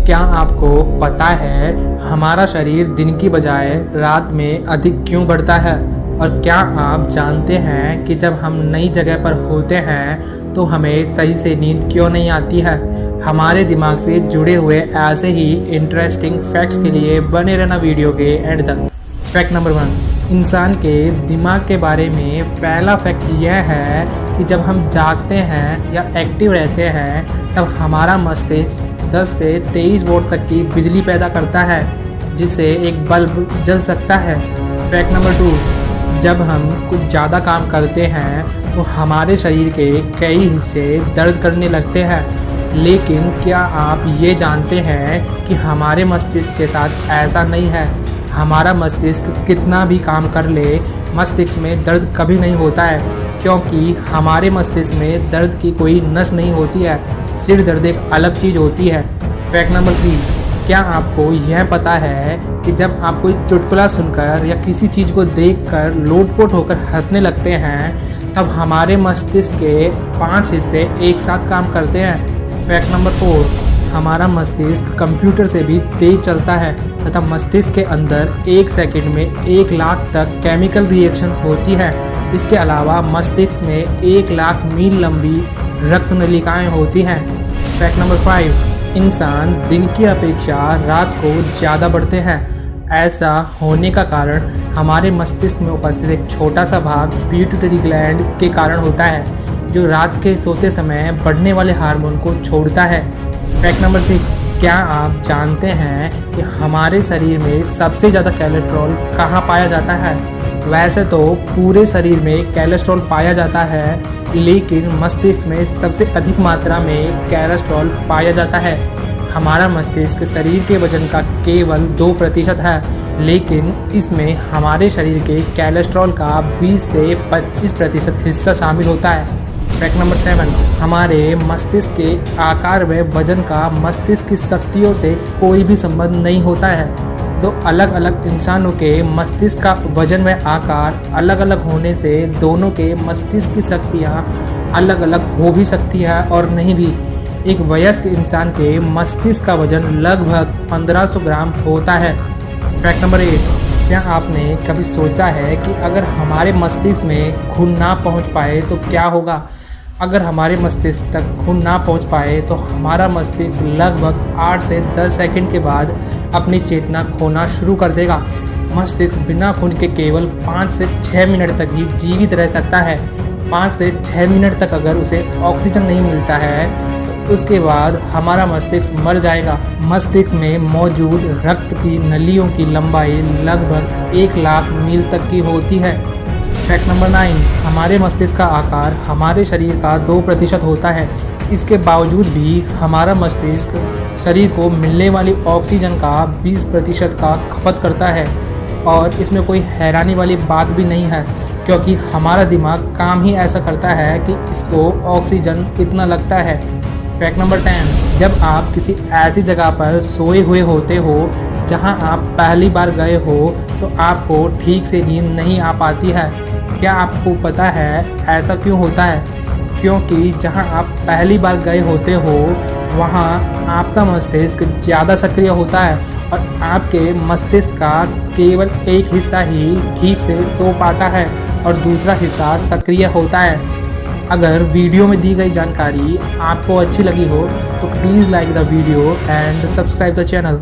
क्या आपको पता है हमारा शरीर दिन की बजाय रात में अधिक क्यों बढ़ता है? और क्या आप जानते हैं कि जब हम नई जगह पर होते हैं तो हमें सही से नींद क्यों नहीं आती है? हमारे दिमाग से जुड़े हुए ऐसे ही इंटरेस्टिंग फैक्ट्स के लिए बने रहना वीडियो के एंड तक। फैक्ट नंबर 1, इंसान के दिमाग के बारे में पहला फैक्ट यह है कि जब हम जागते हैं या एक्टिव रहते हैं तब हमारा मस्तिष्क 10 से 23 वोल्ट तक की बिजली पैदा करता है, जिससे एक बल्ब जल सकता है। फैक्ट नंबर 2, जब हम कुछ ज़्यादा काम करते हैं तो हमारे शरीर के कई हिस्से दर्द करने लगते हैं, लेकिन क्या आप ये जानते हैं कि हमारे मस्तिष्क के साथ ऐसा नहीं है। हमारा मस्तिष्क कितना भी काम कर ले, मस्तिष्क में दर्द कभी नहीं होता है, क्योंकि हमारे मस्तिष्क में दर्द की कोई नस नहीं होती है। सिर दर्द एक अलग चीज़ होती है। फैक्ट नंबर 3, क्या आपको यह पता है कि जब आप कोई चुटकुला सुनकर या किसी चीज़ को देखकर लोटपोट होकर हंसने लगते हैं तब हमारे मस्तिष्क के 5 हिस्से एक साथ काम करते हैं। फैक्ट नंबर 4, हमारा मस्तिष्क कंप्यूटर से भी तेज चलता है तथा मस्तिष्क के अंदर 1 सेकंड में 1 लाख तक केमिकल रिएक्शन होती है। इसके अलावा मस्तिष्क में 1 लाख मील लंबी रक्त नलिकाएं होती हैं। फैक्ट नंबर 5, इंसान दिन की अपेक्षा रात को ज़्यादा बढ़ते हैं। ऐसा होने का कारण हमारे मस्तिष्क में उपस्थित एक छोटा सा भाग पिट्यूटरी ग्लैंड के कारण होता है, जो रात के सोते समय बढ़ने वाले हार्मोन को छोड़ता है। फैक्ट नंबर 6, क्या आप जानते हैं कि हमारे शरीर में सबसे ज़्यादा कोलेस्ट्रॉल कहाँ पाया जाता है? वैसे तो पूरे शरीर में कोलेस्ट्रॉल पाया जाता है, लेकिन मस्तिष्क में सबसे अधिक मात्रा में कोलेस्ट्रॉल पाया जाता है। हमारा मस्तिष्क शरीर के वजन का केवल 2% है, लेकिन इसमें हमारे शरीर के कोलेस्ट्रॉल का 20 से 25% हिस्सा शामिल होता है। फैक्ट नंबर 7, हमारे मस्तिष्क के आकार व वजन का मस्तिष्क की शक्तियों से कोई भी संबंध नहीं होता है। दो अलग अलग इंसानों के मस्तिष्क का वजन व आकार अलग अलग होने से दोनों के मस्तिष्क की शक्तियाँ अलग अलग हो भी सकती हैं और नहीं भी। एक वयस्क इंसान के मस्तिष्क का वजन लगभग 1500 ग्राम होता है। फैक्ट नंबर 8, क्या आपने कभी सोचा है कि अगर हमारे मस्तिष्क में खून ना पहुंच पाए तो क्या होगा? अगर हमारे मस्तिष्क तक खून ना पहुंच पाए तो हमारा मस्तिष्क लगभग 8 से 10 सेकंड के बाद अपनी चेतना खोना शुरू कर देगा। मस्तिष्क बिना खून के केवल 5 से 6 मिनट तक ही जीवित रह सकता है। 5 से 6 मिनट तक अगर उसे ऑक्सीजन नहीं मिलता है तो उसके बाद हमारा मस्तिष्क मर जाएगा। मस्तिष्क में मौजूद रक्त की नलियों की लंबाई लगभग 1 लाख मील तक की होती है। फैक्ट नंबर 9, हमारे मस्तिष्क का आकार हमारे शरीर का 2% होता है। इसके बावजूद भी हमारा मस्तिष्क शरीर को मिलने वाली ऑक्सीजन का 20% का खपत करता है, और इसमें कोई हैरानी वाली बात भी नहीं है, क्योंकि हमारा दिमाग काम ही ऐसा करता है कि इसको ऑक्सीजन इतना लगता है। फैक्ट नंबर 10, जब आप किसी ऐसी जगह पर सोए हुए होते हो जहां आप पहली बार गए हो तो आपको ठीक से नींद नहीं आ पाती है। क्या आपको पता है ऐसा क्यों होता है? क्योंकि जहां आप पहली बार गए होते हो वहां आपका मस्तिष्क ज़्यादा सक्रिय होता है और आपके मस्तिष्क का केवल एक हिस्सा ही ठीक से सो पाता है और दूसरा हिस्सा सक्रिय होता है। अगर वीडियो में दी गई जानकारी आपको अच्छी लगी हो तो please like the video and subscribe the channel.